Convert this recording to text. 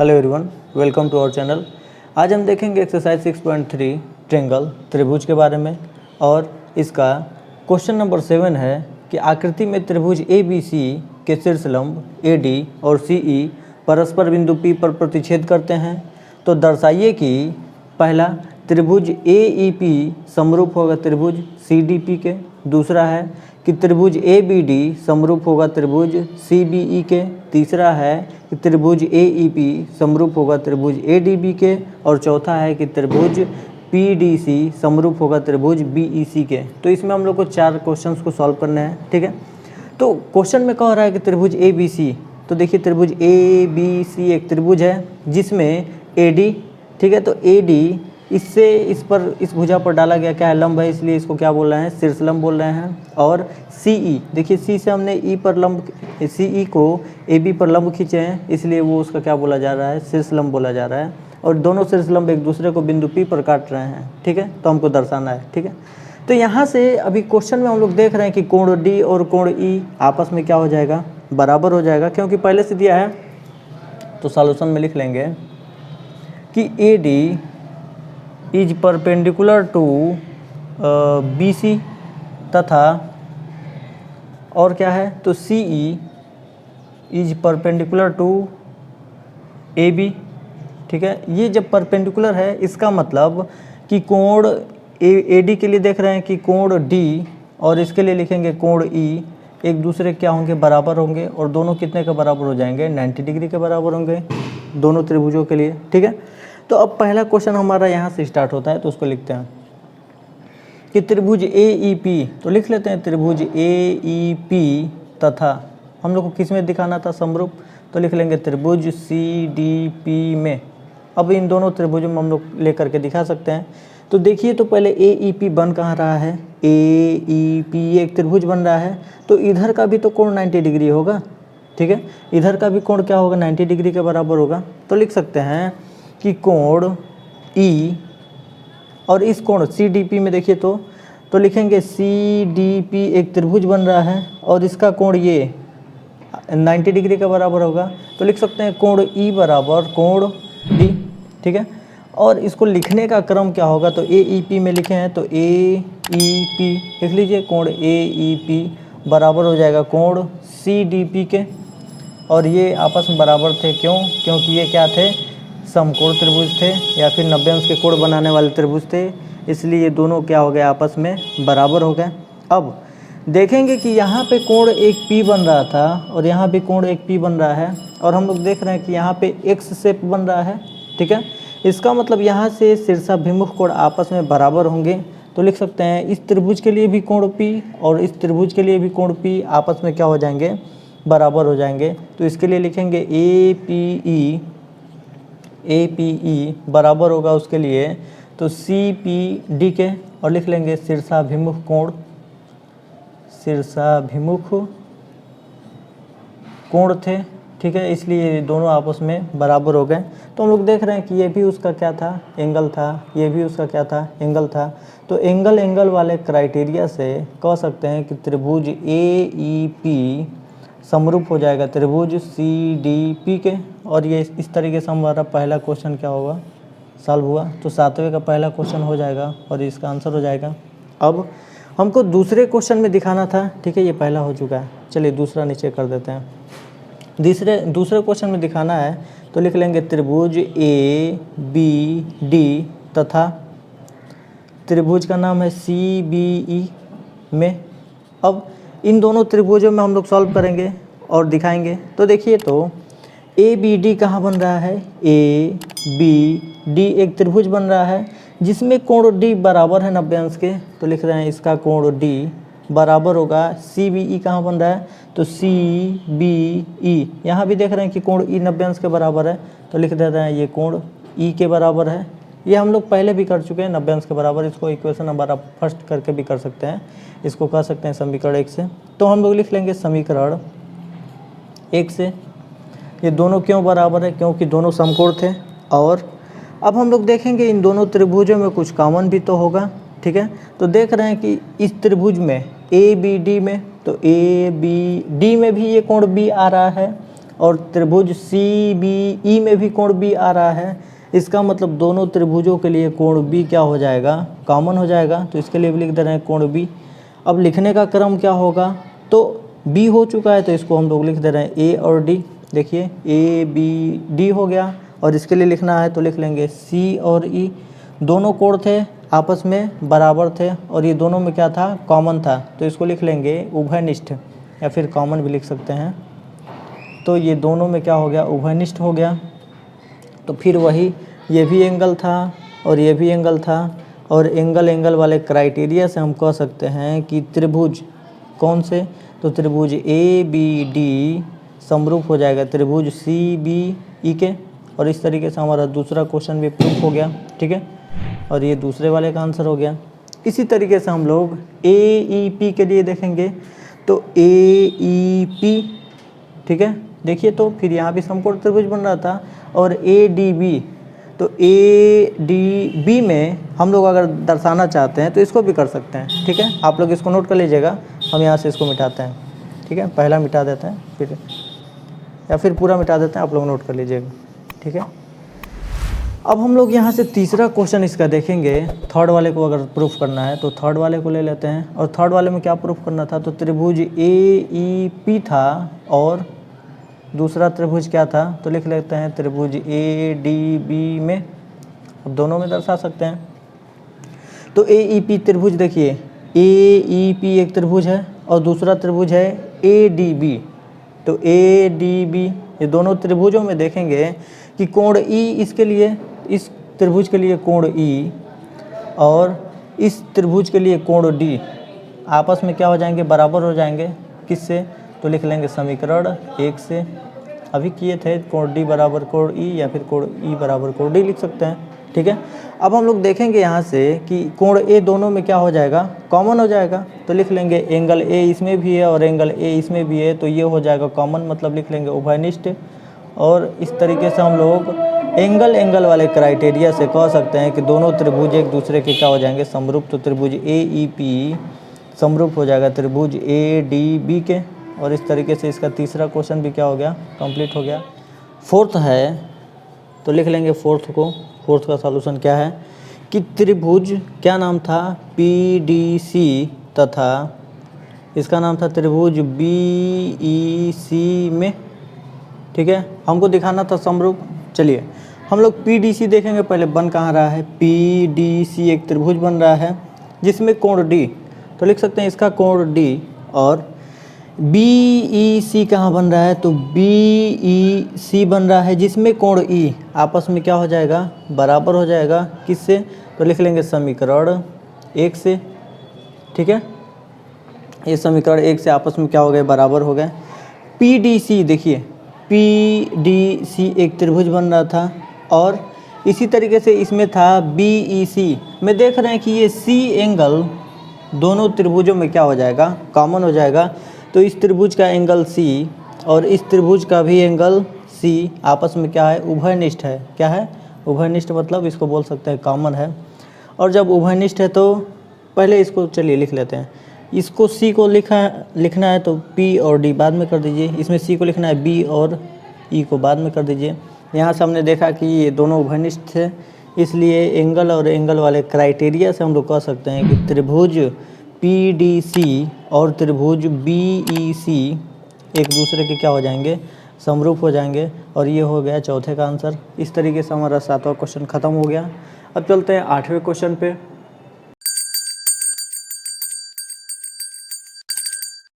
Hello everyone, welcome to our channel. आज हम देखेंगे एक्सरसाइज 6.3 ट्रायंगल त्रिभुज के बारे में और इसका क्वेश्चन नंबर 7 है कि आकृति में त्रिभुज ABC के शीर्षलंब AD और CE परस्पर बिंदु P पर प्रतिच्छेद करते हैं। तो दर्शाइए कि पहला त्रिभुज AEP समरूप होगा त्रिभुज CDP के, दूसरा है कि त्रिभुज ABD समरूप होगा त्रिभुज CBE के, तीसरा है कि त्रिभुज AEP समरूप होगा त्रिभुज ADB के और चौथा है कि त्रिभुज PDC समरूप होगा त्रिभुज BEC के। तो इसमें हम लोग को 4 क्वेश्चंस को सॉल्व करना है, ठीक है। तो क्वेश्चन में कह रहा है कि त्रिभुज ABC, तो देखिए त्रिभुज ABC एक त्रिभुज है जिसमें AD, ठीक है, तो AD इससे इस भुजा पर डाला गया क्या है, लंब है, इसलिए इसको क्या बोल रहे हैं, शीर्षलंब बोल रहे हैं। और CE, देखिए C से हमने CE को AB पर लंब खींचे हैं, इसलिए वो उसका क्या बोला जा रहा है, शीर्षलंब बोला जा रहा है। और दोनों शीर्षलंब एक दूसरे को बिंदु P पर काट रहे हैं, ठीक है, तो हमको दर्शाना है, ठीक है। तो यहाँ से अभी क्वेश्चन में हम लोग देख रहे हैं कि कोण D और कोण E आपस में क्या हो जाएगा, बराबर हो जाएगा, क्योंकि पहले से दिया है। तो सॉल्यूशन में लिख लेंगे कि AD is perpendicular to BC तथा और क्या है, तो CE is perpendicular to AB, ठीक है। ये जब परपेंडिकुलर है इसका मतलब कि कोण AD के लिए देख रहे हैं कि कोण D और इसके लिए लिखेंगे कोण E एक दूसरे क्या होंगे, बराबर होंगे, और दोनों कितने के बराबर हो जाएंगे, 90 डिग्री के बराबर होंगे दोनों त्रिभुजों के लिए, ठीक है। तो अब पहला क्वेश्चन हमारा यहाँ से स्टार्ट होता है, तो उसको लिखते हैं कि त्रिभुज AEP, तो लिख लेते हैं त्रिभुज AEP तथा हम लोग को किस में दिखाना था, समरूप, तो लिख लेंगे त्रिभुज CDP में। अब इन दोनों त्रिभुजों में हम लोग लेकर के दिखा सकते हैं। तो देखिए, तो पहले AEP बन कहाँ रहा है, AEP एक त्रिभुज बन रहा है, तो इधर का भी तो कोण 90 डिग्री होगा, ठीक है, इधर का भी कोण क्या होगा, 90 डिग्री के बराबर होगा। तो लिख सकते हैं कि कोण E और इस कोण CDP में देखिए तो लिखेंगे CDP एक त्रिभुज बन रहा है और इसका कोण ये 90 डिग्री के बराबर होगा। तो लिख सकते हैं कोण E बराबर कोण D, ठीक है। और इसको लिखने का क्रम क्या होगा, तो AEP में लिखे हैं तो AEP लिख लीजिए, कोण AEP बराबर हो जाएगा कोण CDP के, और ये आपस में बराबर थे, क्योंकि ये क्या थे, समकोण त्रिभुज थे या फिर 90 अंश के कोण बनाने वाले त्रिभुज थे, इसलिए ये दोनों क्या हो गए, आपस में बराबर हो गए। अब देखेंगे कि यहाँ पे कोण एक P बन रहा था और यहाँ भी कोण एक P बन रहा है, और हम लोग देख रहे हैं कि यहाँ पे X शेप बन रहा है, ठीक है। इसका मतलब यहाँ से शीर्षाभिमुख कोण आपस में बराबर होंगे। तो लिख सकते हैं इस त्रिभुज के लिए भी कोण P और इस त्रिभुज के लिए भी कोण P आपस में क्या हो जाएंगे, बराबर हो जाएंगे। तो इसके लिए लिखेंगे APE बराबर होगा उसके लिए तो CPD के, और लिख लेंगे शीर्षाभिमुख कोण थे, ठीक है, इसलिए दोनों आपस में बराबर हो गए। तो हम लोग देख रहे हैं कि ये भी उसका क्या था, एंगल था, ये भी उसका क्या था, एंगल था। तो एंगल वाले क्राइटेरिया से कह सकते हैं कि त्रिभुज AEP समरूप हो जाएगा त्रिभुज CDP के, और ये इस तरीके से हमारा पहला क्वेश्चन क्या होगा, सॉल्व हुआ। तो 7वें का पहला क्वेश्चन हो जाएगा और इसका आंसर हो जाएगा। अब हमको दूसरे क्वेश्चन में दिखाना था, ठीक है, ये पहला हो चुका है, चलिए दूसरा नीचे कर देते हैं। दूसरे क्वेश्चन में दिखाना है तो लिख लेंगे त्रिभुज ABD तथा त्रिभुज का नाम है CBE में। अब इन दोनों त्रिभुजों में हम लोग सॉल्व करेंगे और दिखाएंगे। तो देखिए, तो ABD कहाँ बन रहा है, ABD एक त्रिभुज बन रहा है जिसमें कोण D बराबर है 90 अंश के। तो लिख रहे हैं इसका कोण D बराबर होगा CBE कहाँ बन रहा है, तो CBE यहाँ भी देख रहे हैं कि कोण E 90 अंश के बराबर है, तो लिख देते हैं ये कोण E के बराबर है। ये हम लोग पहले भी कर चुके हैं 90 अंश के बराबर, इसको इक्वेशन नंबर आप फर्स्ट करके भी कर सकते हैं, इसको कह सकते हैं समीकरण 1 से। तो हम लोग लिख लेंगे समीकरण 1 से ये दोनों क्यों बराबर है, क्योंकि दोनों समकोण थे। और अब हम लोग देखेंगे इन दोनों त्रिभुजों में कुछ कॉमन भी तो होगा, ठीक है। तो देख रहे हैं कि इस त्रिभुज में ABD में, तो ABD में भी ये कोण B आ रहा है और त्रिभुज सी बी ई में भी कोण बी आ रहा है, इसका मतलब दोनों त्रिभुजों के लिए कोण बी क्या हो जाएगा, कॉमन हो जाएगा। तो इसके लिए भी लिख दे रहे हैं कोण बी। अब लिखने का क्रम क्या होगा, तो बी हो चुका है तो इसको हम लोग लिख दे रहे हैं ए और डी। देखिए ए बी डी हो गया, और इसके लिए लिखना है तो लिख लेंगे सी और ई। दोनों कोण थे आपस में बराबर थे और ये दोनों में क्या था, कॉमन था, तो इसको लिख लेंगे उभयनिष्ठ या फिर कॉमन भी लिख सकते हैं। तो ये दोनों में क्या हो गया, उभयनिष्ठ हो गया। तो फिर वही ये भी एंगल था और ये भी एंगल था, और एंगल वाले क्राइटेरिया से हम कह सकते हैं कि त्रिभुज कौन से, तो त्रिभुज ए बी डी समरूप हो जाएगा त्रिभुज सी बी ई के। और इस तरीके से हमारा दूसरा क्वेश्चन भी प्रूफ हो गया, ठीक है, और ये दूसरे वाले का आंसर हो गया। इसी तरीके से हम लोग ए ई पी के लिए देखेंगे, तो ए ई पी, ठीक है, देखिए तो फिर यहाँ भी समकोण त्रिभुज बन रहा था। और ए डी बी, तो ए डी बी में हम लोग अगर दर्शाना चाहते हैं तो इसको भी कर सकते हैं, ठीक है। आप लोग इसको नोट कर लीजिएगा, हम यहाँ से इसको मिटाते हैं, ठीक है, पहला मिटा देते हैं फिर, या फिर पूरा मिटा देते हैं, आप लोग नोट कर लीजिएगा, ठीक है। अब हम लोग यहाँ से तीसरा क्वेश्चन इसका देखेंगे। थर्ड वाले को अगर प्रूफ करना है तो थर्ड वाले को ले लेते हैं। और थर्ड वाले में क्या प्रूफ करना था, तो त्रिभुज ए ई पी था और दूसरा त्रिभुज क्या था, तो लिख लेते हैं त्रिभुज ए डी बी में। अब दोनों में दर्शा सकते हैं। तो ए ई पी त्रिभुज, देखिए ए ई पी एक त्रिभुज है और दूसरा त्रिभुज है ए डी बी। तो ए डी बी, ये दोनों त्रिभुजों में देखेंगे कि कोण ई इसके लिए, इस त्रिभुज के लिए कोण ई और इस त्रिभुज के लिए कोण डी आपस में क्या हो जाएंगे, बराबर हो जाएंगे। किससे, तो लिख लेंगे समीकरण 1 से। अभी किए थे कोण डी बराबर कोण ई, या फिर कोण ई बराबर कोण डी लिख सकते हैं, ठीक है। अब हम लोग देखेंगे यहाँ से कि कोण ए दोनों में क्या हो जाएगा, कॉमन हो जाएगा। तो लिख लेंगे एंगल ए इसमें भी है और एंगल ए इसमें भी है, तो ये हो जाएगा कॉमन, मतलब लिख लेंगे उभयनिष्ठ। और इस तरीके से हम लोग एंगल वाले क्राइटेरिया से कह सकते हैं कि दोनों त्रिभुज एक दूसरे के क्या हो जाएंगे, समरूप। तो त्रिभुज ए ई पी समरूप हो जाएगा त्रिभुज ए डी बी के। और इस तरीके से इसका तीसरा क्वेश्चन भी क्या हो गया, कंप्लीट हो गया। फोर्थ है, तो लिख लेंगे फोर्थ को। फोर्थ का सॉल्यूशन क्या है कि त्रिभुज क्या नाम था, पी डी सी, तथा इसका नाम था त्रिभुज बी ई सी में, ठीक है, हमको दिखाना था समरूप। चलिए हम लोग पी डी सी देखेंगे। पहले बन कहाँ रहा है, पी डी सी एक त्रिभुज बन रहा है जिसमें कोण डी, तो लिख सकते हैं इसका कोण डी। और बी ई सी कहाँ बन रहा है, तो बी ई सी बन रहा है जिसमें कोण ई आपस में क्या हो जाएगा, बराबर हो जाएगा। किससे, तो लिख लेंगे समीकरण 1 से, ठीक है। ये समीकरण 1 से आपस में क्या हो गए, बराबर हो गए। पी डी सी, देखिए पी डी सी एक त्रिभुज बन रहा था और इसी तरीके से इसमें था बी ई सी में। देख रहे हैं कि ये सी एंगल दोनों त्रिभुजों में क्या हो जाएगा, कॉमन हो जाएगा। तो इस त्रिभुज का एंगल सी और इस त्रिभुज का भी एंगल सी आपस में क्या है, उभयनिष्ठ है। क्या है, उभयनिष्ठ, मतलब इसको बोल सकते हैं कॉमन है। और जब उभयनिष्ठ है तो पहले इसको चलिए लिख लेते हैं। इसको सी को लिखना है तो पी और डी बाद में कर दीजिए। इसमें सी को लिखना है बी और ई को बाद में कर दीजिए। यहाँ से हमने देखा कि ये दोनों उभयनिष्ठ थे, इसलिए एंगल और एंगल वाले क्राइटेरिया से हम लोग कह सकते हैं कि त्रिभुज पी डी सी और त्रिभुज बी ई सी एक दूसरे के क्या हो जाएंगे, समरूप हो जाएंगे। और ये हो गया चौथे का आंसर। इस तरीके से हमारा 7वां क्वेश्चन ख़त्म हो गया। अब चलते हैं 8वें क्वेश्चन पे।